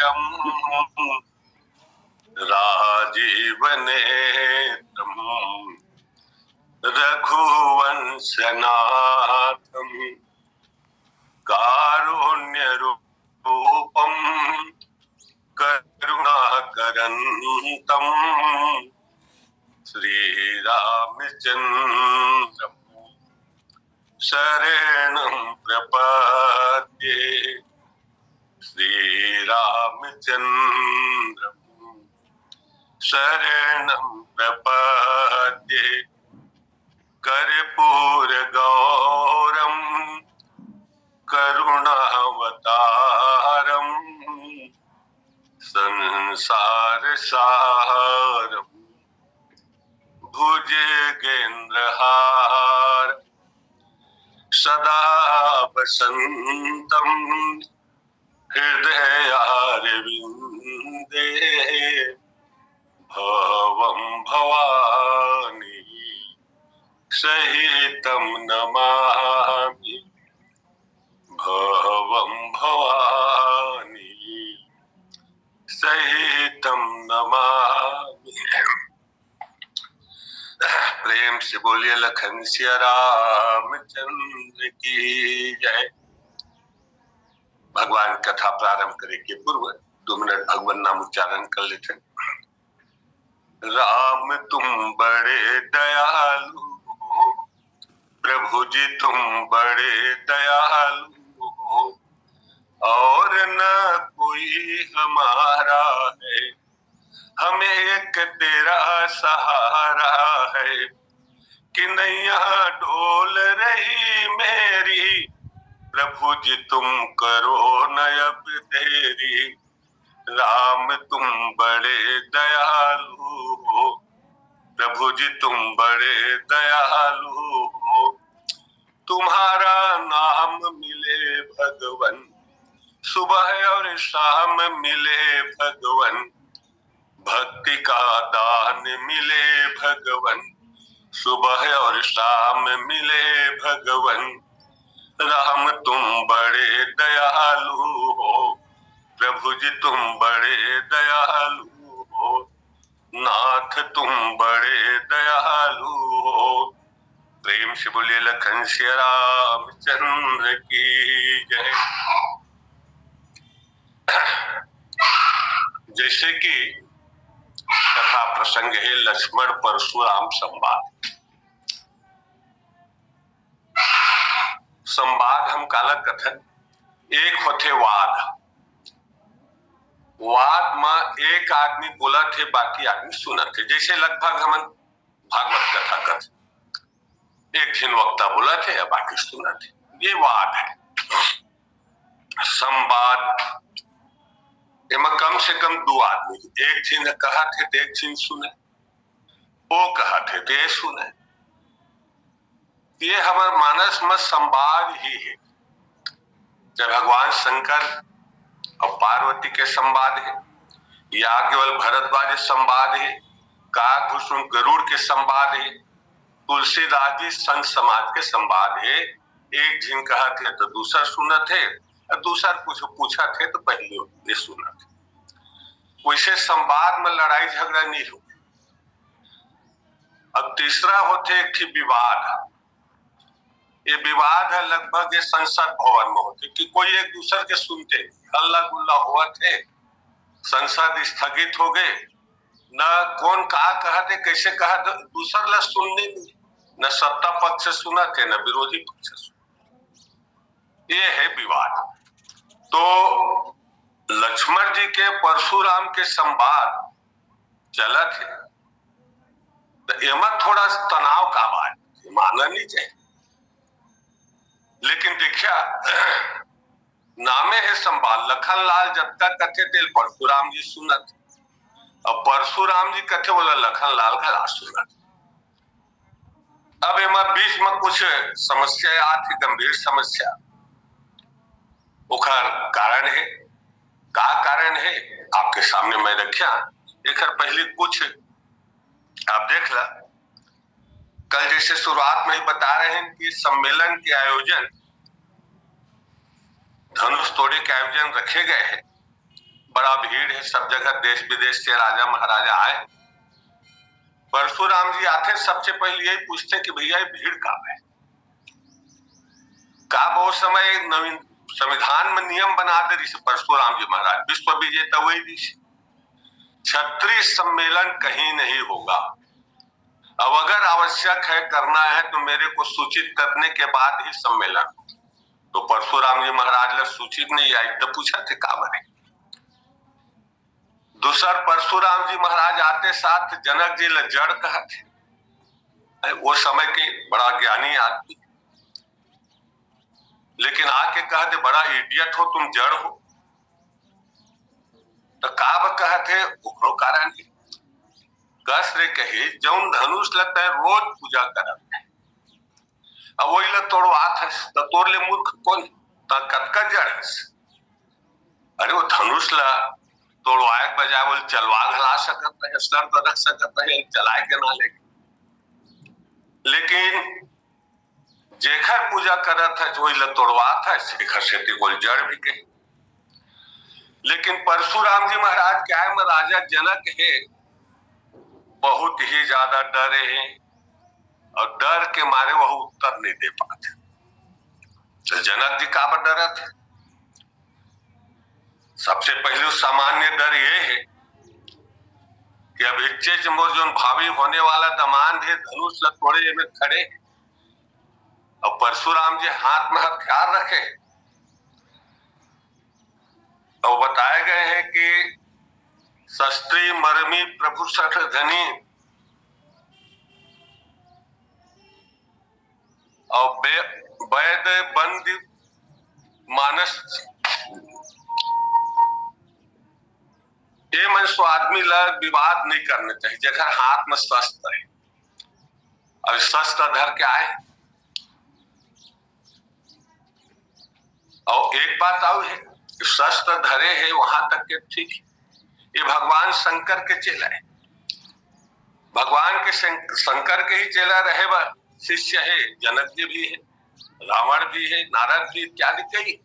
वीरम राजीवनेत्रम रघुवंशनाथम कारुण्यरूपम करुणाकरन्तम श्रीरामचन्द्रं शरणं प्रपद्ये श्रीरामचन्द्रं शरणं प्रपद्ये कर्पूरगौरं करुणावतारं संसारसारं भुजगेन्द्रहारं सदा वसन्तं हृदयारविन्दे भवं भवानी सहितं नमामि भवं भवानी सहितं नमामि। प्रेम से बोलिए लखन सिया रामचंद्र की जय। भगवान कथा प्रारंभ करे के पूर्व 2 मिनट भगवान नाम उच्चारण कर लेते। राम तुम बड़े दयालु, प्रभु जी तुम बड़े दयालु, और न कोई हमारा है, हमें एक तेरा सहारा है। कि नैया डोल रही मेरी, प्रभु जी तुम करो न अब देरी। राम तुम बड़े दयालु हो, प्रभु जी तुम बड़े दयालु हो, तुम्हारा नाम मिले भगवन, सुबह और शाम मिले भगवन, भक्ति का दान मिले भगवन, सुबह और शाम मिले भगवन। राम तुम बड़े दयालु हो, प्रभु जी तुम बड़े दयालु हो, नाथ तुम बड़े दयालु हो। प्रेम से बोलिए लखन सिया रामचंद्र की जय। जैसे कि कथा प्रसंग है लक्ष्मण परशुराम संवाद। संवाद हम काला कथन एक होते वाद। वाद में एक आदमी बोला थे, बाकी आदमी सुना थे। जैसे लगभग हम भागवत कथा करते, एक दिन वक्ता बोला थे या बाकी सुना थे, ये वाद है। संवाद इनमें कम से कम 2 आदमी, एक दिन कहा थे तो एक दिन सुने, वो कहा थे तो ये सुने। ये हमारे मानस में संवाद ही है। जब भगवान शंकर और पार्वती के संवाद है, या केवल भरद्वाज संवाद है, काकभूषण गरुड़ के संवाद है, तुलसीदास जी संत समाज के संवाद है। एक दिन कहा थे तो दूसरा सुना थे, और दूसरा कुछ पूछा थे तो पहले ये सुना थे। वैसे संवाद में लड़ाई झगड़ा नहीं हो। अब तीसरा होते एक विवाद। ये विवाद है लगभग ये संसद भवन में होते कि कोई एक दूसरे के सुनते, हल्ला गुल्ला हुआ थे, संसद स्थगित हो गए, न कौन कहा कहते कैसे कहा, दूसरा ला सुनने नहीं, न सत्ता पक्ष से सुना थे न विरोधी पक्ष से सुना। ये है विवाद। तो लक्ष्मण जी के परशुराम के संवाद चला थे, तो एमा थोड़ा तनाव का बात मानना नहीं चाहिए। लेकिन देखिया नामे है संवाद। लखनलाल जब तक कथे थे परशुराम जी सुनत, और परशुराम जी कथे बोला लखनलाल का राज सुनत। अब एमा बीच में कुछ समस्या आती, गंभीर समस्या। ओकर कारण है, का कारण है आपके सामने मैं रखा। एक पहले कुछ आप देख ला। कल जैसे शुरुआत में ही बता रहे हैं कि सम्मेलन के आयोजन, धनुष तोड़े के आयोजन रखे गए हैं। बड़ा भीड़ है, सब जगह देश विदेश से राजा महाराजा आए। परशुराम जी आते सबसे पहले यही पूछते कि भैया ये भीड़ कहाँ है। का बहुत समय नवीन संविधान में नियम बना दे ऋषि परशुराम जी महाराज, विश्व विजेता वही ऋषि, क्षत्रिय सम्मेलन कहीं नहीं होगा। अब अगर आवश्यक है करना है तो मेरे को सूचित करने के बाद ही सम्मेलन। तो परशुराम जी महाराज ने सूचित नहीं आई तो पूछा थे का बने। दूसरा परशुराम जी महाराज आते साथ जनक जी ले जड़ कहते, वो समय के बड़ा ज्ञानी आदमी, लेकिन आके कहते बड़ा इडियट हो तुम, जड़ हो। तो काब कहते उकरो कारण कस रे कही जौन धनुष लगता है रोज पूजा करत, अब वही ल तोड़वात है तो तोड़ ले मूर्ख कौन कतका जड़। अरे वो धनुष ला तोड़वाए के बजाय वो चलवा घला सकत है, सर तो रख सकत है, चलाए के ना ले। लेकिन जेखर पूजा करत है वही ल तोड़वात है, शेखर शेती कोई जड़ भी कहे। लेकिन परशुराम जी महाराज क्या है, राजा जनक है बहुत ही ज्यादा डरे हैं और डर के मारे वह उत्तर नहीं दे पाते। तो जनक जी का डरा थे, सबसे पहले सामान्य डर ये है कि अब इच्छे जो भावी होने वाला दमांद है धनुष ल तोड़े में खड़े और परशुराम जी हाथ में हथियार रखे और बताए गए हैं कि शस्त्री मरमी प्रभु सठ धनी और वैद बंद मानस। ये मन सो आदमी ला विवाद नहीं करना चाहिए जगह हाथ में शस्त्र है। और शस्त्र धर के आए और एक बात आओ है, शस्त्र धरे है वहां तक के ठीक है, ये भगवान शंकर के चेला है, भगवान के शंकर के ही चेला रहे वह शिष्य है। जनक जी भी है, रावण भी है, नारद भी इत्यादि कई।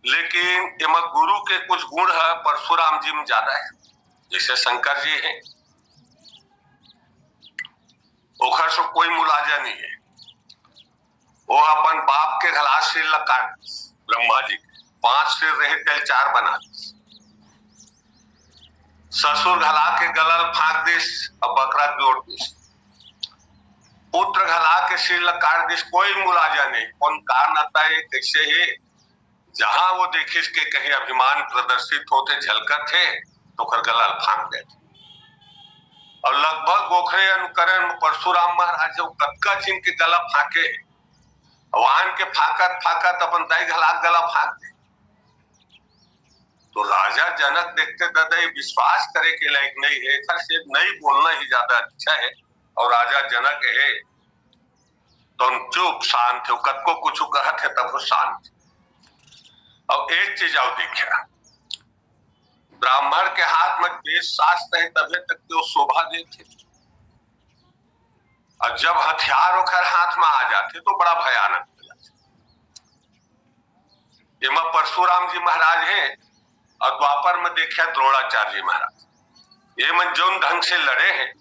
लेकिन इनमें गुरु के कुछ गुण है परशुराम जी में ज्यादा है, जैसे शंकर जी है ओखर से कोई मुलाजा नहीं है, वो अपन बाप के गला सिर काट, ब्रह्मा जी 5 सिर रहे तेल 4 बना, ससुर घला के गलल फाक दिस और बकरा जोड़ दिस, पुत्र घला के सिर काट दिस, कोई मुलाजा नहीं। कौन कारण आता है कैसे है, जहां वो देखिस के कहीं अभिमान प्रदर्शित होते झलकत है तो कर गलल फाक देते। और लगभग गोखरे अनुकरण परशुराम महाराज कतका जिन के गला फाके, वाहन के फाकत फाकत अपन दाई घला गला फाक दे। तो राजा जनक देखते दादा विश्वास करे के लायक नहीं है, से नहीं बोलना ही ज्यादा अच्छा है। और राजा जनक है तो चुप शांत है, कत को कुछ कहत है तब वो शांत। और एक चीज आओ देखा, ब्राह्मण के हाथ में वेद शास्त्र है तभी तक तो शोभा देते, और जब हथियार होकर हाथ में आ जाते तो बड़ा भयानक हो जाते। ये परशुराम जी महाराज है और द्वापर में देखा द्रोणाचार्य जी महाराज, ये मन जौन ढंग से लड़े हैं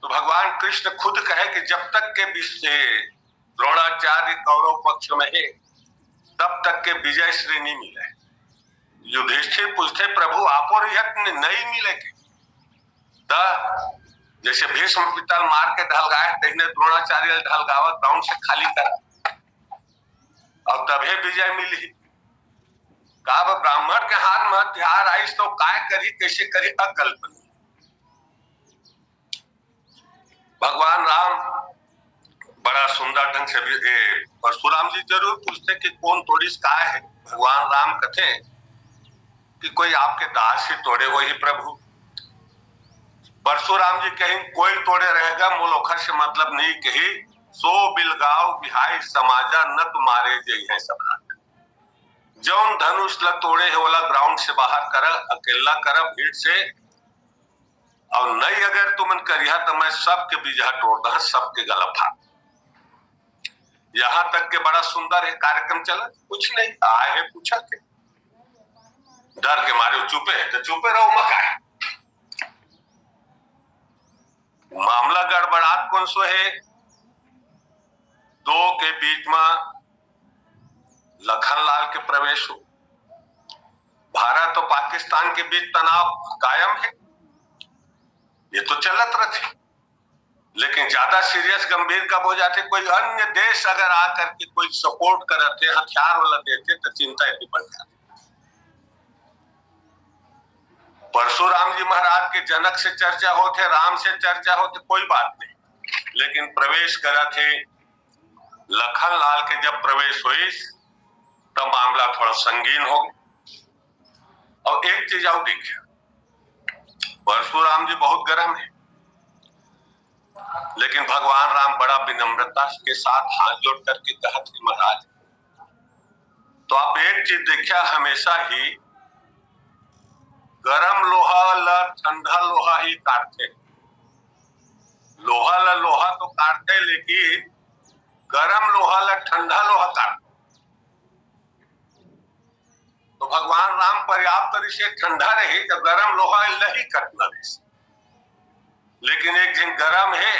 तो भगवान कृष्ण खुद कहे कि जब तक के द्रोणाचार्य कौरव पक्ष में है तब तक के विजय श्री नहीं मिले। युधिष्ठिर पूछते प्रभु आपो नहीं मिले के, जैसे भीष्म पितल मार के ढलगाए तहने द्रोणाचार्य ढलगावा ग्राउंड से खाली करा और तभी विजय मिली। कहा ब्राह्मण के हाथ में हथियार आई तो काय करी कैसे करी अकल्पनीय। भगवान राम बड़ा सुंदर ढंग से परशुराम जी जरूर पूछते कि कौन तोड़िस काय है। भगवान राम कथे कि कोई आपके दास ही तोड़े वही प्रभु। परशुराम जी कहीं कोई तोड़े रहेगा मुलोखर से मतलब नहीं कही, सो बिलगाव बिहाई समाजा न तुम्हारे जय है सबरा। जौन धनुष ल तोड़े है वाला ग्राउंड से बाहर कर, अकेला कर भीड़ से, और नहीं अगर तुमन करिया तो मैं सबके बीजा तोड़ दा, सबके गला फाड़। यहाँ तक के बड़ा सुंदर है कार्यक्रम चला, कुछ नहीं आए है पूछा के डर के मारे चुपे है तो चुपे रहो मका है। मामला गड़बड़ात कौन सो है, दो के बीच में लखनलाल के प्रवेश हो, भारत और पाकिस्तान के बीच तनाव कायम है, ये तो चलत रहते, लेकिन ज्यादा सीरियस गंभीर कब हो जाते, कोई अन्य देश अगर आकर के कोई सपोर्ट करते हथियार वाला देते तो चिंता इतनी बढ़ जाती। परशुराम जी महाराज के जनक से चर्चा होते, राम से चर्चा होते, कोई बात नहीं, लेकिन प्रवेश करा थे लखनलाल के जब प्रवेश हुई तब मामला थोड़ा संगीन हो गया। और एक चीज और देखिए, परशुराम जी बहुत गर्म है, लेकिन भगवान राम बड़ा विनम्रता के साथ हाथ जोड़ करके कहा थे महाराज। तो आप एक चीज देखिए, हमेशा ही गरम लोहा ला ठंडा लोहा ही काटते, लोहा ला लोहा तो काटते, लेकिन गरम लोहा ला ठंडा लोहा काटते। तो भगवान राम पर्याप्त रूप से ठंडा रहे तो गरम लोहा नहीं कटना रहे, लेकिन एक दिन गरम है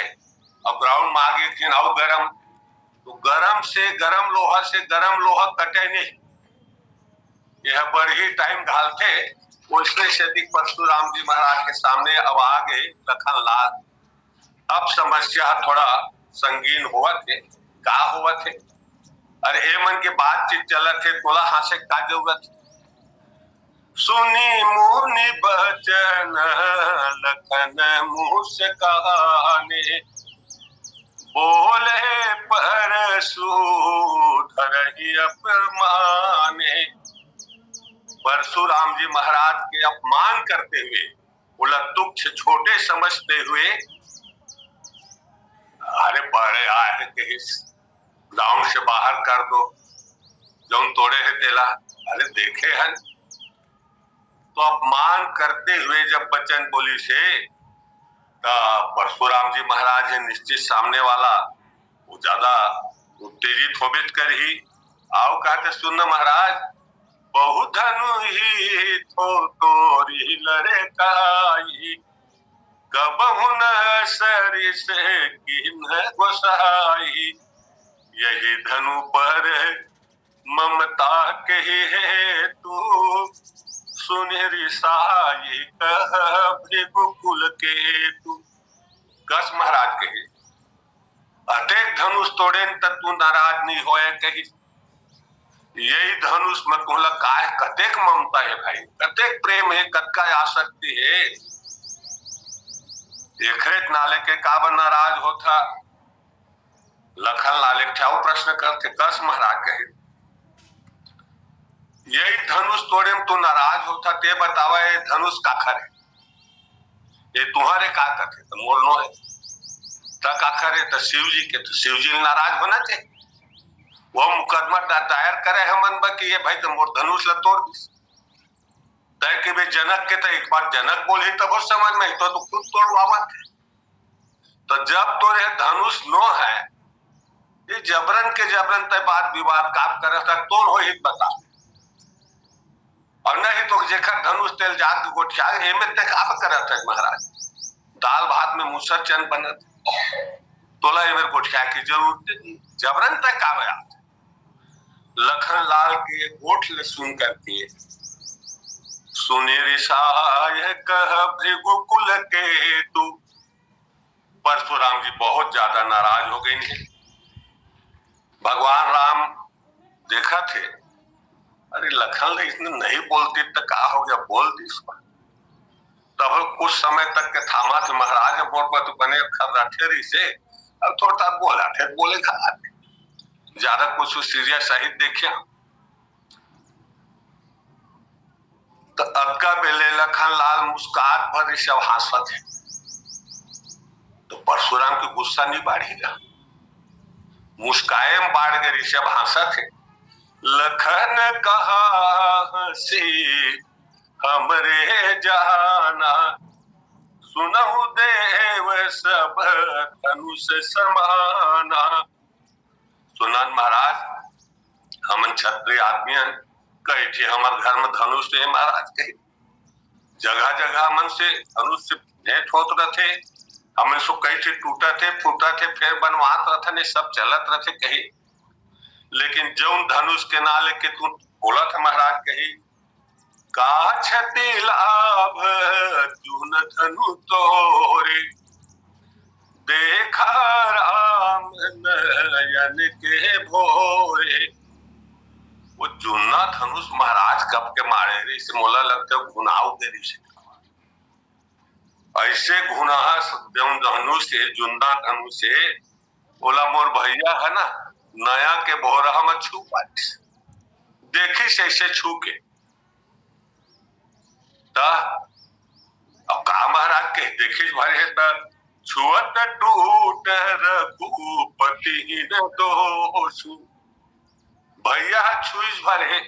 और ग्राउंड में आगे दिन और गरम, तो गरम से गरम लोहा से गरम लोहा कटे नहीं, यह बड़ी टाइम ढालते। उसने से परशुराम जी महाराज के सामने अब आ गए लखनलाल, अब समस्या थोड़ा संगीन हुआ थे, का हुआ थे, अरे ए मन के बातचीत चलत थे, तोला हासे का जरूरत, सुनी मुनि बचन लखन मुस्काने, बोले परशु धरहि अपमाने। परशुराम जी महाराज के अपमान करते हुए, उलट तुच्छ छोटे समझते हुए, अरे बड़े आए के ग्राउंड से बाहर कर दो, जो तोड़े है तेला, अरे देखे हैं। तो अपमान करते हुए जब बच्चन बोली से, परशुराम जी महाराज है निश्चित सामने वाला वो ज्यादा उत्तेजित होबित कर ही आओ कहते, सुन महाराज, बहु धनु ही थो तोरी लड़े काई, कबहु न सरिस किन्ह गोसाई, यही धनु पर ममता कही है तू, सुनेरी साई कह भृगुकुल के तू। कस महाराज कहे, अतेक धनुष तोड़े तू नाराज नहीं होए कही, यही धनुष में तुहला काय कतेक ममता है भाई, कतेक प्रेम है, कतका आसक्ति है, देखरेत नाले के काबा नाराज होता। लखनलाल एक प्रश्न करते, कस महाराज कहे, यही धनुष तोड़े में तू नाराज होता, ते बतावा ये धनुष काखर है, ये तुम्हारे का कथे, तो मोर नो है, काखर है तो शिव जी के, तो शिव जी नाराज होना चाहिए, वो मुकदमा दायर करे हमन कि ये भाई तो मोर धनुष ला तोड़ दी, तय के भी जनक के तो एक बार जनक बोली तब वो समझ में तो खुद तोड़वावा थे। तो जब तोरे धनुष नो है, ये जबरन के जबरन तय बात विवाद काम करे था, तोड़ हो ही बता, और नहीं तो जेखर धनुष तेल जात गोठिया एमे तक आप करत है महाराज, दाल भात में मुसर चंद बनत, तोला एमे गोठिया की जरूरत नहीं, जबरन तक आया। लखनलाल के गोठ ले सुन करके, सुनेरी साय कह भृगुकुल के तू, परशुराम जी बहुत ज्यादा नाराज हो गए हैं। भगवान राम देखा थे, अरे लखन इसने नहीं बोलती तो क्या हो गया, बोल दी इसको, तब कुछ समय तक के थामा थे महाराज बोल पर बने खर्राठेरी से, अब थोड़ा बोला थे, बोले खा ज्यादा कुछ सीरियस साहित्य देखिया। तो अक्का बेले लखनलाल मुस्कान भर ऋषभ हासत है, तो परशुराम की गुस्सा नहीं बढ़ेगा, मुस्कायम बाढ़ के ऋषभ हासत है। लखन कहा सी हमरे जाना, सुनहु देव सब धनुष समाना। सुनन महाराज, हमन क्षत्रिय आदमी कहे थे हमारे घर में धनुष है महाराज, कहे जगह जगह मन से धनुष से भेंट होत रहे, हमें सो कही थे टूटा थे फूटा थे फिर बनवात रहे ने सब चलत रहे कही, लेकिन जौन धनुष के ना लेके तू बोला था महाराज, कही का छति लाभ जून धनु तोरे, देखा राम नयन के भोरे। वो जूना धनुष महाराज कब के मारे रे, इसे मोला लगता है घुनाव दे रही से, ऐसे घुना धनुष से जुन्ना धनुष से बोला मोर भैया है ना नया के भोरा में छू पाती, देखी से ऐसे छू के अब कहा महाराज के देखी भरे है छुअत टूट रघुपति न दोषु, भैया छुईस भरे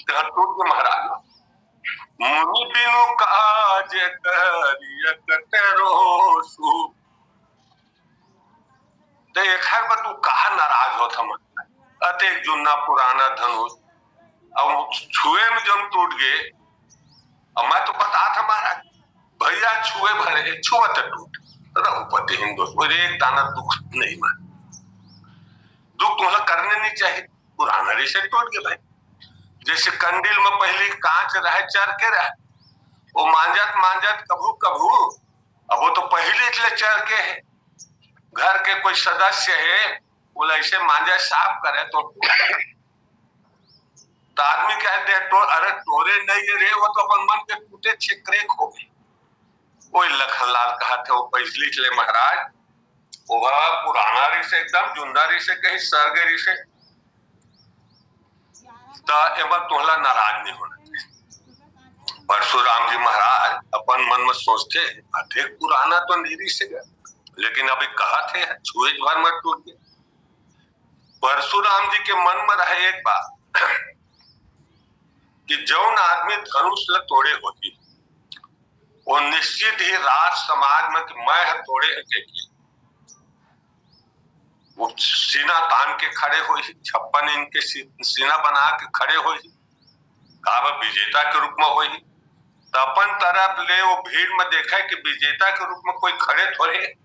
टूट के महाराज मुनि बिनु काज करिय कटरोसु। देखर पर तू कहा नाराज होता मन, अते जुन्ना पुराना धनुष अब छुए में जब टूट गए, अब मैं तो बता था महाराज भैया छुए भरे छुअत टूट रघुपति हिंदोष, एक दाना दुख नहीं मान, दुख तुम्हें करने नहीं चाहिए, पुराना रिश्ते टूट गए भाई। जैसे कंडील में पहले कांच रहे चर के रहे, वो मांजत मांजत कभू कभू, अब वो तो पहले इसलिए चर के है, घर के कोई सदस्य है बोला ऐसे मांजा साफ करे तो आदमी कहते हैं तो अरे तोरे नहीं रे, वो तो अपन मन के टूटे छिक्रेक हो गए। कोई लखनलाल कहा थे वो पैसली चले महाराज, वो पुराना रिश्ते एकदम जुन्ना रिश्ते कहीं सरगे रिश्ते, तोहला नाराज नहीं होना चाहिए। परशुराम जी महाराज अपन मन में सोचते अधिक पुराना तो नहीं से गया, लेकिन अभी कहा थे छुए भर में टूट गए। परशुराम जी के मन में रहे एक बात कि जौन आदमी धनुष ल तोड़े होती वो निश्चित ही राज समाज में मैं तोड़े है, वो सीना तान के खड़े हो, 56 इनके सीना बना के खड़े हो, कहा विजेता के रूप में हो, तो अपन तरफ ले वो भीड़ में देखा कि विजेता के रूप में कोई खड़े थोड़े,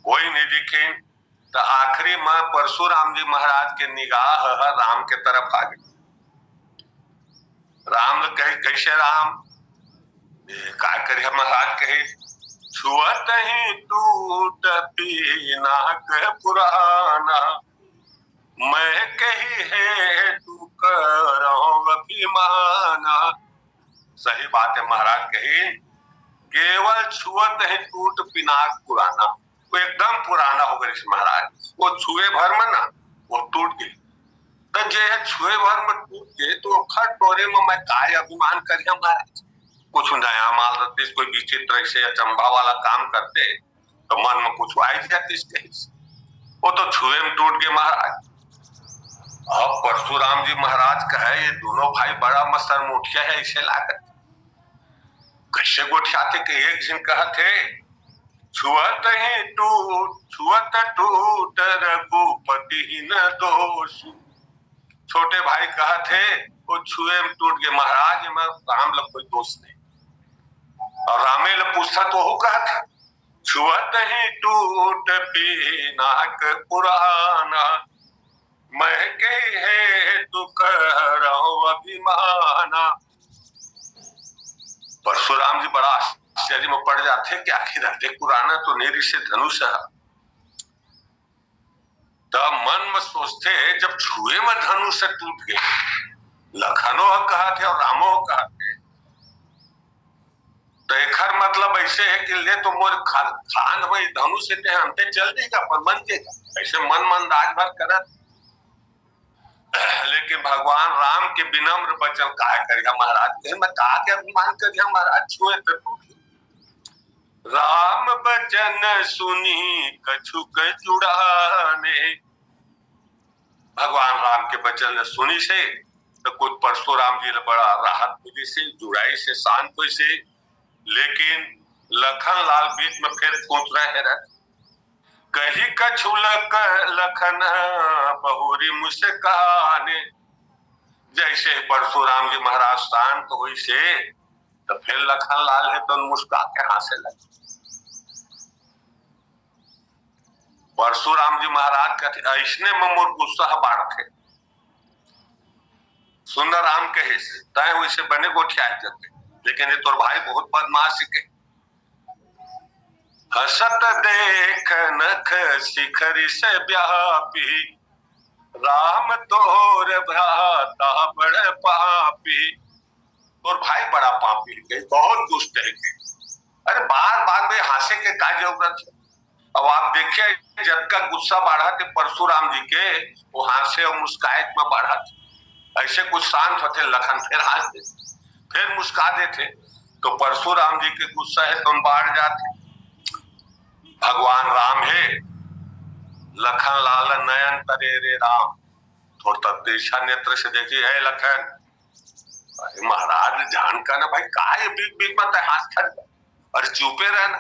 कोई नहीं दिखे। तो आखिरी में परशुराम जी महाराज के निगाह राम के तरफ आ गई। राम कहे कैसे राम का करे महाराज, कहे छुअत ही टूट पीनाक पुराना, मैं कही है तू करो अभिमाना। सही बात है महाराज, कही केवल छुअत ही टूट पिनाक पुराना, वो एकदम पुराना हो गया महाराज, वो छुए भर में ना वो टूट गई। तो जे छुए भर में टूट गए तो खट टोरे में मैं काय अभिमान करिए महाराज, कुछ नया माल रखते, कोई विचित्र से अचंभा वाला काम करते तो मन में कुछ आई जाती इसके, वो तो छुए में टूट गए महाराज। अब परशुराम जी महाराज कहे ये दोनों भाई बड़ा मसर मुठिया है, इसे लाकर कैसे गोठियाते के एक दिन कहते छुअत ही टूट रघुपति न दोष। छोटे भाई कहते वो छुए में टूट गए महाराज, में राम लोग कोई दोष नहीं। और रामे ने पूछा तो वो कहा था छुअत ही टूट पीनाक पुराना, मैं कही है तू करो अभिमाना। परशुराम जी बड़ा आश्चर्य में पड़ जाते कि आखिर अधिक पुराना तो नेरी से धनुष है। तब मन में सोचते जब छुए में धनुष टूट गए, लखनो कहा थे और रामो कहा थे, तो एक मतलब ऐसे है कि ले तो मोर खान भाई धनुष से हमते चल देगा पर मन देगा, ऐसे मन राज भर करा। लेकिन भगवान राम के विनम्र वचन कहा करिया महाराज, मैं कहा के अभिमान करिया महाराज छुए तो टूट। राम वचन सुनी कछुक जुड़ाने, भगवान राम के वचन ने सुनी से तो कुछ परशुराम जी ने बड़ा राहत मिली से, जुड़ाई से, शांत हुई से। लेकिन लखन लाल बीच में फिर पूछ रहे हैं कही कछुलक लखन बहुरी मुस्काने, जैसे परशुराम जी महाराज शांत तो हुई से तो फिर लखन लाल है तो मुस्का के हंसे लगे। परशुराम जी महाराज कहते ऐसने में मोर गुस्सा बाढ़ थे सुंदर राम कहे तय वैसे बने गोठिया जाते, लेकिन ये तोर भाई बहुत बदमाश के हसत देख नख शिखरी से व्यापी राम तोर भ्राता बड़ पापी। तोर भाई बड़ा पापी है, बहुत दुष्ट है। अरे बार बार में हंसे के का जरूरत है। अब आप देखिए जब का गुस्सा बढ़ा थे परशुराम जी के वो हंसे और मुस्कायत में बढ़ा थे। ऐसे कुछ शांत होते लखन फिर हंसते फिर मुस्का देते तो परशुराम जी के गुस्सा है तुम बाढ़ जाते। भगवान राम है लखन लाल नयन करे रे राम, थोड़ा दिशा नेत्र से देखिए है लखन। अरे महाराज जान का ना भाई का ये बीच बीच में हाथ खड़ और चुपे रहना।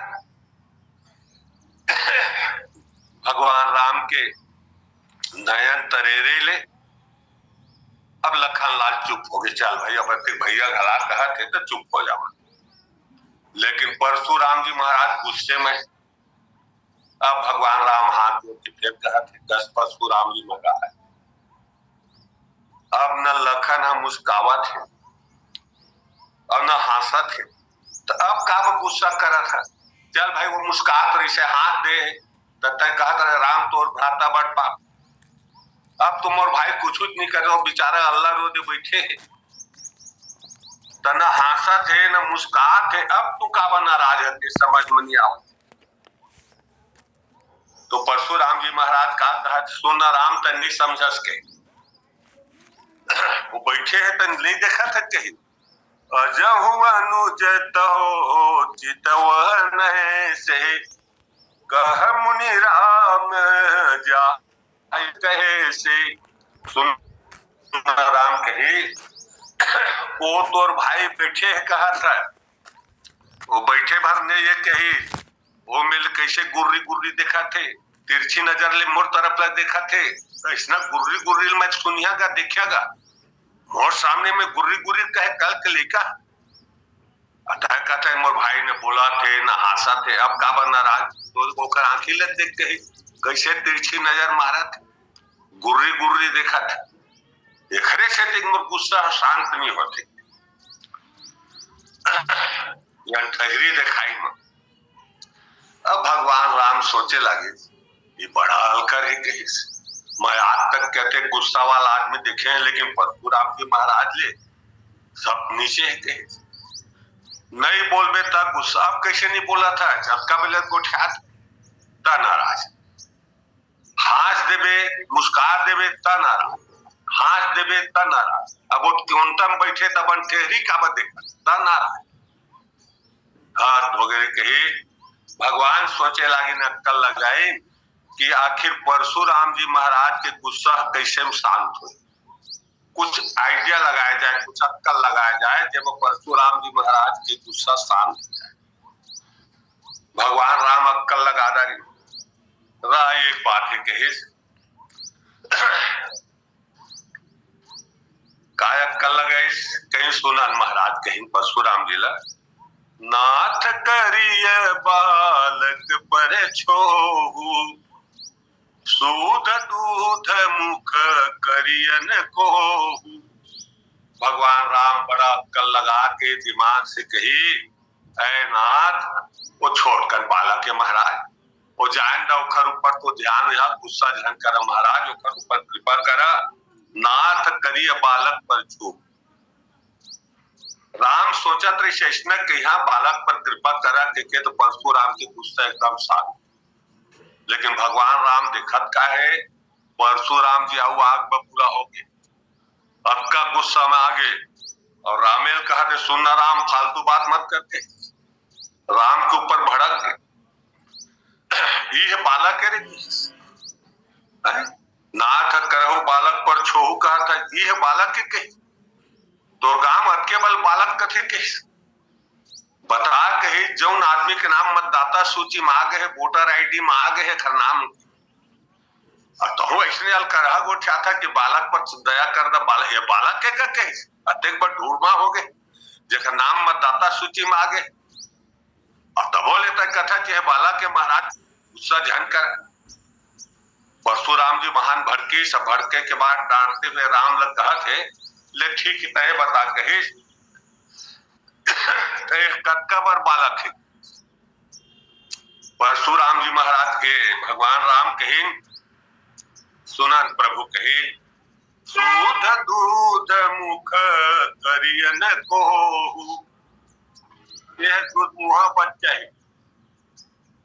भगवान राम के नयन तरेरे ले अब लखन लाल चुप हो गए, चल भाई अब फिर भैया गला कहा थे तो चुप हो जाओ। लेकिन परशुराम जी महाराज गुस्से में अब भगवान राम हाथ जोड़ के फिर कहा थे 10 परशुराम जी मगा है। अब न लखन हम मुस्कावत है और न हंसत है तो अब का गुस्सा करा था। चल भाई वो मुस्कात रही से हाथ दे तो तय कहा राम तोर भ्राता बड़ पाप। अब तुम और भाई कुछ नहीं कर रहे हो, बेचारा अल्लाह रो दे बैठे है तो न हंसत है न मुस्कात है। अब तू का नाराज है समझ में नहीं आओ। तो परशुराम जी महाराज का कहा सुन राम तन्नी समझस के वो बैठे है तो नहीं देखा था कहीं अजहु अनुज तो चितवन से कह मुनि राम जा कहे से। सुन राम कहे वो तोर भाई बैठे है कहा था वो बैठे भर ने ये कही वो मिल कैसे गुर्री गुर्री देखा थे तिरछी नजर ले मोर तरफ ला देखा थे ऐसा गुर्री गुर्री मैं सुनियागा देखियागा मोर सामने में गुर्री गुर्री कहे कल के लेका कहता है मोर भाई ने बोला थे ना हंसा थे। अब का बना राज तो आंखी लग देख के कैसे तिरछी नजर मारा थे गुर्री गुर्री देखा था खरे से मोर गुस्सा शांत नहीं होते ठहरी दिखाई में। अब भगवान राम सोचे लगे ये बड़ा हल्का है कहीं मैं आज तक कहते गुस्सा वाला आदमी देखे हैं लेकिन परशुराम जी महाराज ले सब नीचे है कहीं नहीं बोलबे तब गुस्सा। अब कैसे नहीं बोला था झटका बेले गोठिया ता नाराज हाथ देवे मुस्कार देवे ता नाराज हाथ देवे ता नाराज। अब वो क्योंतम बैठे तब ठहरी का देखा ता नाराज हाथ वगैरह कही। भगवान सोचे लागे न अक्कल लगाए कि आखिर परशुराम जी महाराज के गुस्सा कैसे में शांत हो। कुछ आइडिया लगाया जाए कुछ अक्कल लगाया जाए जब परशुराम जी महाराज के गुस्सा शांत हो जाए। भगवान राम अक्कल लगा रही एक बात है कही काय अक्कल लगाई कहीं सुना महाराज कहीं परशुराम जी ला नाथ करिय बालक पर छोहु सूद दूध मुख करियन को। भगवान राम बड़ा अक्कल लगा के दिमाग से कही ऐ नाथ वो छोड़कर बालक के महाराज वो जान दा उखर ऊपर तो ध्यान यहाँ गुस्सा झन कर महाराज उखर ऊपर कृपा करा नाथ करिय बालक पर छो। राम सोचा तो शेषन के यहाँ बालक पर कृपा करा के तो परशुराम के गुस्सा एकदम शांत। लेकिन भगवान राम दिखत का है परशुराम जी आऊ आग में पूरा हो गए अब का गुस्सा में आगे और रामेल कहा थे सुन राम फालतू बात मत करते राम के ऊपर भड़क गए ये बालक है नाथ करहु बालक पर छोहू कहा था ये बालक के कही तो गांव अटके बल बालक कथे के बता कही जौन आदमी के नाम मतदाता सूची में आ गए वोटर आईडी में आ गए खर नाम तो हो ऐसने अलकरहा गोठ्या था कि बालक पर दया कर दा, बालक ये बालक के का कही अतेक बड़ ढूंढमा हो गए जेकर नाम मतदाता सूची में आ गए। और तबो लेता कथा कि है बालक के महाराज गुस्सा झन कर परशुराम जी महान भड़के, सब भड़के के बाद डांटते हुए राम लग कहा थे ले ठीक तय बता कहे कक्का पर बालक है। परशुराम जी महाराज के भगवान राम कहे सुनन प्रभु कहे दूध दूध मुख करियन को, यह दूध मुहा बच्चा है।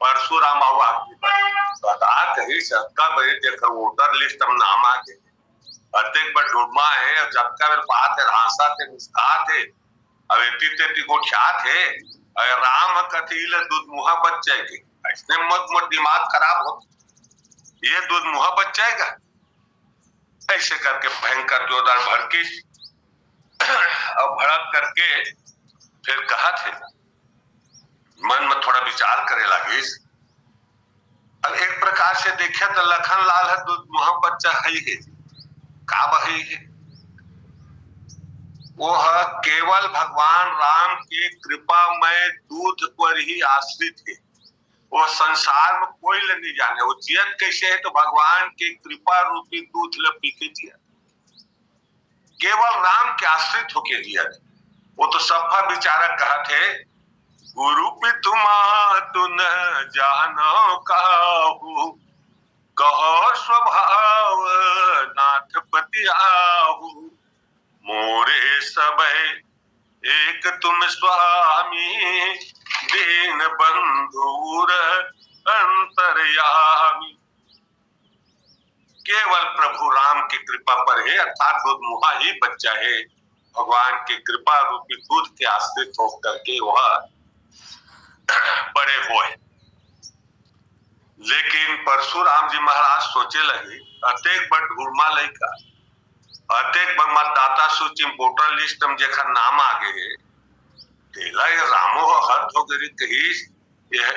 परशुराम बता कही सबका बड़े देखकर वोटर लिस्ट हम नाम आ गए अतेक बड़ डूबमा है और जब का बात है हासा थे मुस्का थे अब एती तेती को क्या थे राम कथील दूध मुहा बच्चे के इसने मत मत दिमाग खराब हो ये दूध मुहा बच्चेगा। ऐसे करके भयंकर जोरदार भड़की और भड़क करके फिर कहा थे मन में थोड़ा विचार करे लगे। अब एक प्रकार से देखा तो लखन लाल है दूध मुहा बच्चा है का बही है वो है केवल भगवान राम की कृपा में दूध पर ही आश्रित है। वो संसार में कोई ले नहीं जाने वो जियत कैसे है तो भगवान की कृपा रूपी दूध ले पी के जिया केवल राम के आश्रित होके जिया। वो तो सफा विचारक कहा थे गुरु पितुमा तुन जानो काहू कहो स्वभाव नाथ पति आहू मोरे सबे एक तुम स्वामी दीन बंधुर अंतर्यामी। केवल प्रभु राम की कृपा पर है अर्थात दूध मुहा ही बच्चा है भगवान की कृपा रूपी दूध के आश्रित होकर के वह बड़े हुए। लेकिन परशुराम जी महाराज सोचे लगे अतेक बड़ ढूंढमा लइका अतेक बड़ मतदाता सूची वोटर लिस्ट में जेखर नाम आ गए तेला ये रामो हद हो गई कही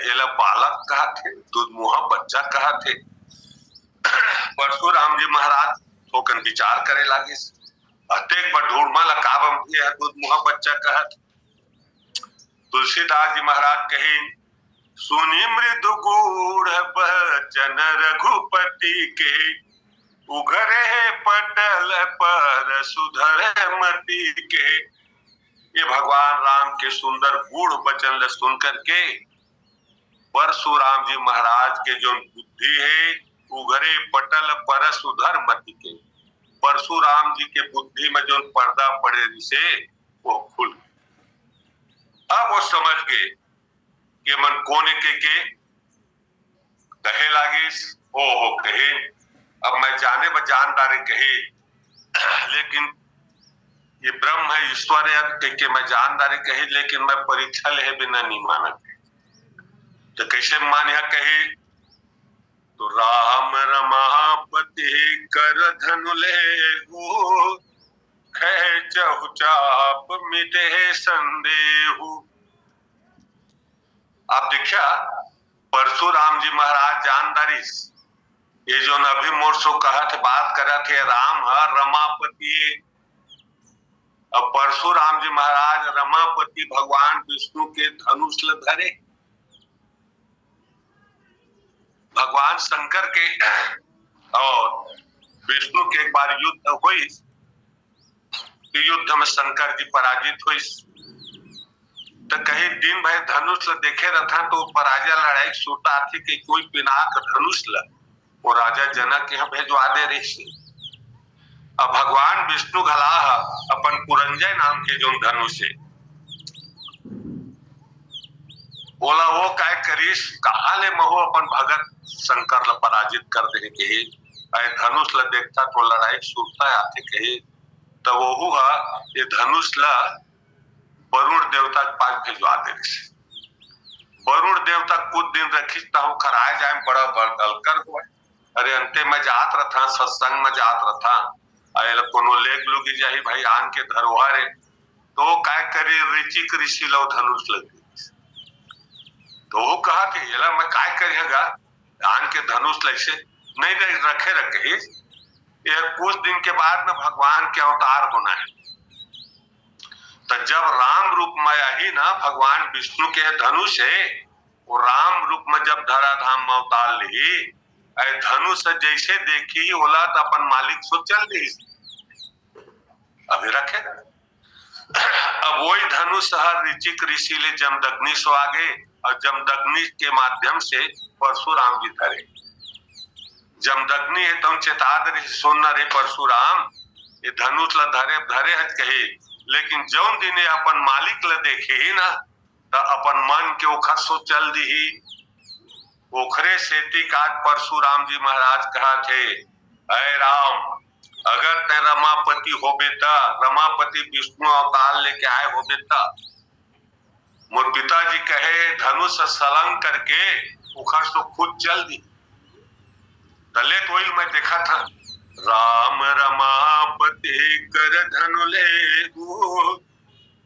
एला बालक कहा थे दूध मुहा बच्चा कहा थे। परशुराम जी महाराज थोकन विचार करे लागे अतेक बड़ ढूंढमा लकाब यह दूध मुहा बच्चा कहा थे। तुलसीदास जी महाराज कहे सुनी मृदु गूढ़ बचन रघुपति के उघरे पटल पर सुधर मति के। ये भगवान राम के सुंदर गूढ़ वचन सुन करके परशुराम जी महाराज के जो बुद्धि है उघरे पटल पर सुधर मति के परशुराम जी के बुद्धि में जो पर्दा पड़े से वो खुल अब वो समझ गए कि मन कोने के कहे लागे हो कहे अब मैं जाने ब जानदारी कहे लेकिन ये ब्रह्म है ईश्वर है के मैं जानदारी कही लेकिन मैं परीक्षा ले बिना नहीं माना तो कैसे मान कहे तो राम रमापति कर धनु ले हो चहु चाप मिटे संदेहु। आप देखा परशुराम जी महाराज जानदारी ये जो अभी मोर सो कहा थे बात करा थे राम है रमापति। अब परशुराम जी महाराज रमापति भगवान विष्णु के धनुष धरे भगवान शंकर के और विष्णु के एक बार युद्ध हुई युद्ध में शंकर जी पराजित हुई तो कहीं दिन भर धनुष देखे रहा तो पराजय लड़ाई सोटा थी कि कोई पिनाक धनुष वो राजा जनक यहाँ भेजवा दे रही। अब भगवान विष्णु घला अपन पुरंजय नाम के जो धनुष है बोला वो काय करीस कहा ले महो अपन भगत शंकर ल पराजित कर दे के धनुष ल देखता तो लड़ाई छूटता आते कहे तो वो हुआ ये धनुष ला वरुण देवता के पास भिजवा दे वरुण देवता कुछ दिन रखी खराए जाए बड़ा बड़कर हुआ। अरे अंते में जात रहा सत्संग में जात रहा कोनो लेग लुगी जाही भाई आन के धरोहर है तो काय करे ऋचिक ऋषि लो धनुष लगी तो वो कहा कि ये मैं काय करेगा आन के धनुष लैसे नहीं रखे रखे, ये कुछ दिन के बाद में भगवान के अवतार होना है। तो जब राम रूप में आई ना भगवान विष्णु के धनुष है, वो राम रूप में जब धराधाम में अवतार ली, धनुष जैसे देखी बोला तो अपन मालिक सो चल दी, अभी रखे। अब वही धनुष हर ऋचिक ऋषि ले जमदग्नि सो आगे, और जमदग्नि के माध्यम से परशुराम जी धरे। जमदग्नि है तुम चेता दे सुन रे परशुराम, ये धनुष ल धरे धरे हज कहे, लेकिन जौन दिन अपन मालिक ल देखे ही ना तो अपन मन के ओखर सो चल दी। ओखरे सेती काज परशुराम जी महाराज कहा थे, अय राम अगर ते रमापति हो बेटा, रमापति विष्णु अवतार लेके आए हो बेटा, मोर पिताजी कहे धनुष सलंग करके उखड़ तो खुद चल दी। तले तो वही मैं देखा था, राम रमापति कर धनु ले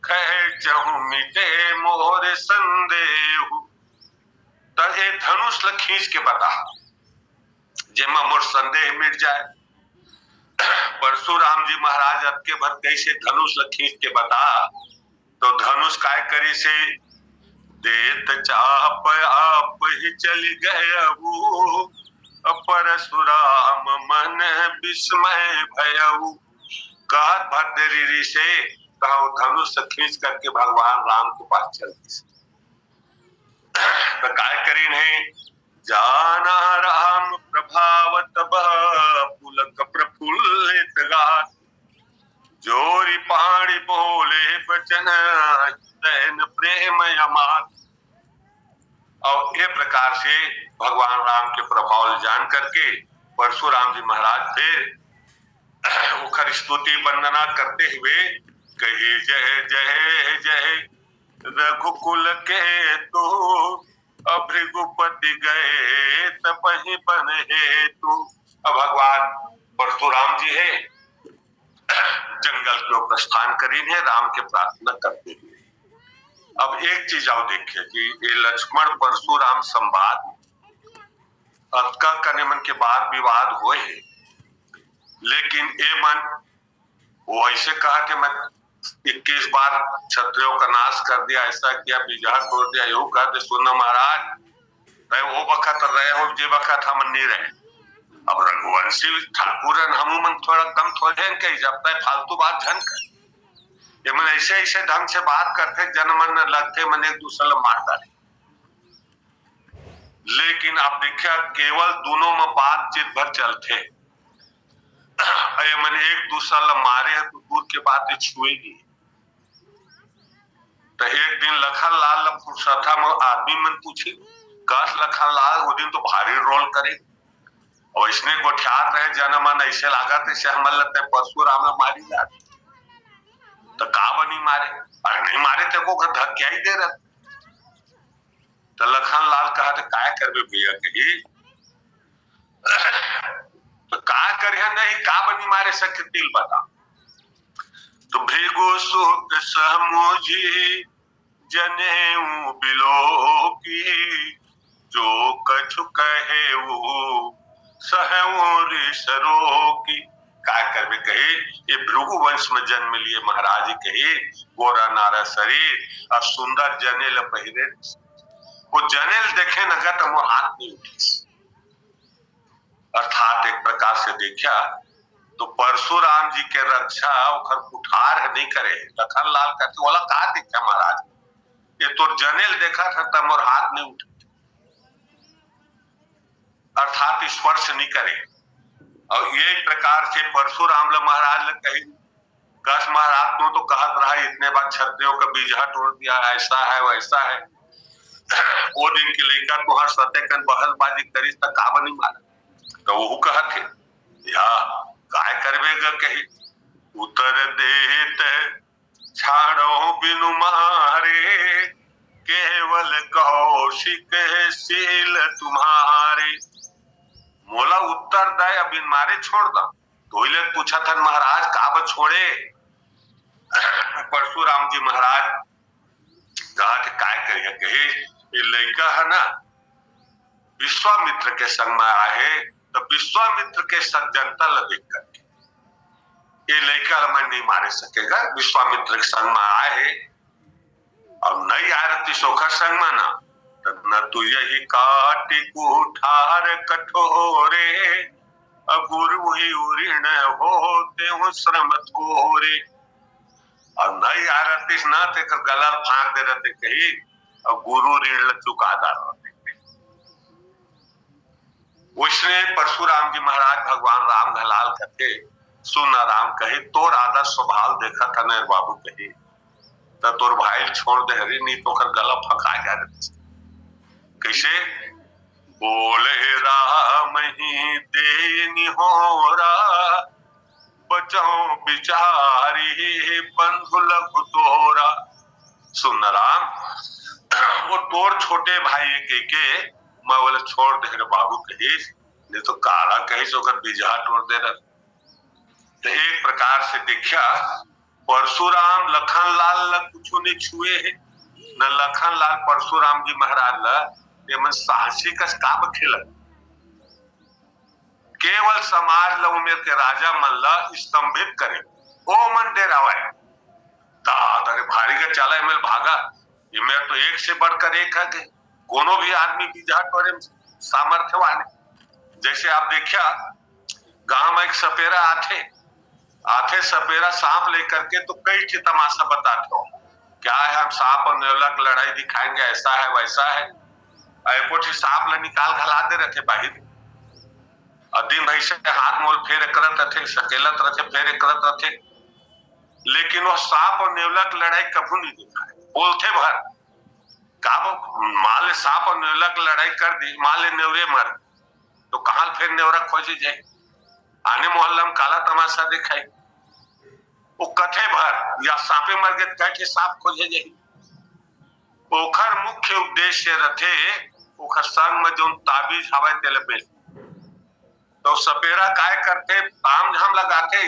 कहे चहु मिटे मोर संदेह। तो ये धनुष ल खींच के बता जेमा मोर संदेह मिट जाए। परशुराम जी महाराज अब के भर कैसे धनुष ल खींच के बता, तो धनुष काय करी से देत चाप आप ही चल गए वो, परशुराम मन विस्मय भयऊ। कहत भद्री से कहा धनुष खींच करके भगवान राम के पास चल गए। तो काय करी नहीं जाना राम प्रभावत पुलक प्रफुल्लित गात, जोरी पाणी बोले बचन दैन प्रेम अमात। और ये प्रकार से भगवान राम के प्रभाव जान करके परशुराम जी महाराज फिर उखर स्तुति वंदना करते हुए कहे जय जय जय रघुकुल के तो भृगुपति गए तपहि बन हे तू। अब भगवान परशुराम जी है जंगल को प्रस्थान करीन है राम के प्रार्थना करते हुए। अब एक चीज आओ देखिए कि ये लक्ष्मण परशुराम संवाद अक्का करने मन के बाद विवाद हुए है, लेकिन ये मन वो ऐसे कहा कि मैं 21 बार क्षत्रियों का नाश कर दिया, ऐसा किया, बीजा तोड़ दिया, यूं कहते सुनना महाराज वो वक्त रहे हो जे वक्त हम नहीं रहे। अब रघुवंशी ठाकुर हम मन थोड़ा कम थोड़े कही जब तक फालतू बात झन कर, ये मन ऐसे ऐसे ढंग से बात करते जनमन लगते मन एक दूसरे को मार डाले। लेकिन आप देखिए केवल दोनों में बातचीत भर चलते, मन एक दूसरा ला मारे है तो दूर के बातें छुएगी। तो एक दिन लखन लाल पुरुषोत्तम में आदमी मन पूछी कस लखन लाल वो दिन तो भारी रोल करे, और इसने गोठियात रहे जनमन ऐसे लागत है हमन लगते परशुराम मारी जाती, तो का बनी मारे, अरे नहीं मारे ते को धक्या ही दे रहे। तो लखन लाल कहा काय करबे भैया कही, तो का करे नहीं का बनी मारे सके दिल बता। तो भृगु सुत समूझी जनेऊ बिलो की, जो कछु कहे वो सहऊ ऋषरो की। काय करबे कहे ये भृगु वंश में जन्म लिए महाराज कहे गोरा नारा शरीर और सुंदर जनेल पहिरे, वो जनेल देखे न गत मोर हाथ नहीं उठी। अर्थात एक प्रकार से देखा तो परशुराम जी के रक्षा उखर कुठार नहीं करे। लखन लाल कहते बोला कहा देखा महाराज ये तो जनेल देखा था तब मोर हाथ नहीं उठे, अर्थात स्पर्श नहीं करे। और ये प्रकार से परशुराम महाराज ने कही कस महाराज तो कहत रहा इतने बार क्षत्रियों का बीजा तोड़ दिया, ऐसा है वैसा है। वो दिन के लेकर तो हर सत्यकन बहसबाजी करी तक का बनी मारा, तो वो कहत है या काय करबेगा कही उतर देत छाड़ो बिनु मारे, केवल कौशिक शील तुम्हारे। मोला उत्तर दे बिन मारे छोड़ दा। तो पूछा था महाराज का छोड़े, परशुराम जी महाराज कहा कि काय करिए कहे ये लड़का है ना विश्वामित्र के संग में आए तो विश्वामित्र के सज्जनता ल देख करके ये लड़का मैं नहीं मारे सकेगा, विश्वामित्र के संग में आए और नहीं आ रही सोखा संग में ना न तू यही काटी कुठार कठोरे गुरु ही ऋण होते हो श्रम थोरे। और नहीं आ रही ना ते गला फांक दे रहते कही और गुरु ऋण चुका दा रहते। उसने परशुराम जी महाराज भगवान राम घलाल करके सुन राम कही तोर आदर स्वभाव देखा था न बाबू कही तो तोर भाई छोड़ दे हरी नहीं तो कर गला फंका जा रहे। कैसे बोले राम ही देनी होरा बचाओ बिचारी बंधु लघु तोरा। सुन राम वो तोर छोटे भाई के मैं बोले छोड़ दे रे बाबू कही नहीं तो काला कही सो कर बिजहा तोड़ दे रहा। तो एक प्रकार से देखा परशुराम लखनलाल ल कुछ नहीं छुए है न लखनलाल परशुराम जी महाराज ल मन साहसी कस का खेल। केवल समाज ल उमेर के राजा मन ल स्तंभित करे ओ मन डेरावे अरे भारी का चला एमएल भागा ये मेरे तो एक से बढ़कर एक है कोनो भी आदमी बिजहा तोड़े सामर्थ्यवान है। जैसे आप देखिया गांव में एक सपेरा आथे सपेरा सांप लेकर के तो कई ठी तमाशा बताते हो क्या है हम सांप और नेवला की लड़ाई दिखाएंगे ऐसा है वैसा है। एयरपोर्ट सांप ला निकाल घला दे रखे बाहर और दिन भर से हाथ मोल फेर करत रहे सकेलत रहे फेर करत रहे लेकिन वो सांप और नेवला की लड़ाई कभी नहीं दिखाए। बोलते भर का मान ले सांप और नेवला की लड़ाई कर दी मान ले नेवरे मर तो कहां फिर नेवरा खोजी जाए आने मोहल्ला में काला तमाशा दिखाई वो कथे भर या सांपे मर गए कहे सांप खोजे जाए। ओखर मुख्य उद्देश्य रथे ओखर संग में जो ताबीज हवाई तेल पे तो सपेरा काय करते ताम झाम लगाते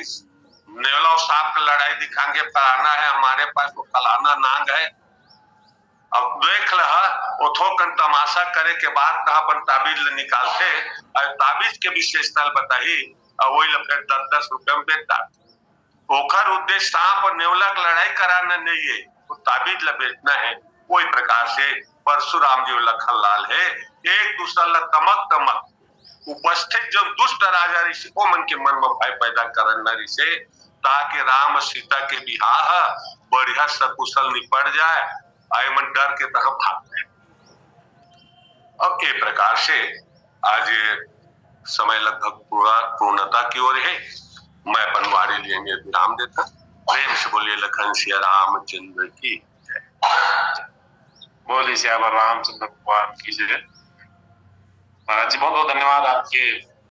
नेवला और सांप की लड़ाई दिखाएंगे फलाना है हमारे पास वो फलाना नाग है। अब देख ला थोकन तमाशा करे के बाद कहा अपन ताबीज निकालते और ताबीज के विशेषता बताई और वही फिर 10-10 रुपए में बेचता। ओखर उद्देश्य सांप और नेवला की लड़ाई कराना नहीं है वो ताबीज ला बेचना है। कोई प्रकार से परशुराम जी लखनलाल है एक दूसरा ला तमक उपस्थित जो दुष्ट राजा ऋषि को मन के मन में भय पैदा करना ऋषि ताकि राम सीता के बिहार बढ़िया सकुशल निपट जाए आए मन डर के तरह भागते। अब एक प्रकार से आज समय लगभग पूर्णता की ओर है। मैं बनवारी लिए विराम देता प्रेम से बोलिए लखन सिया रामचंद्र की जय। बोलिए सियावर रामचंद्र भगवान की जय। महाराज जी बहुत बहुत धन्यवाद आपके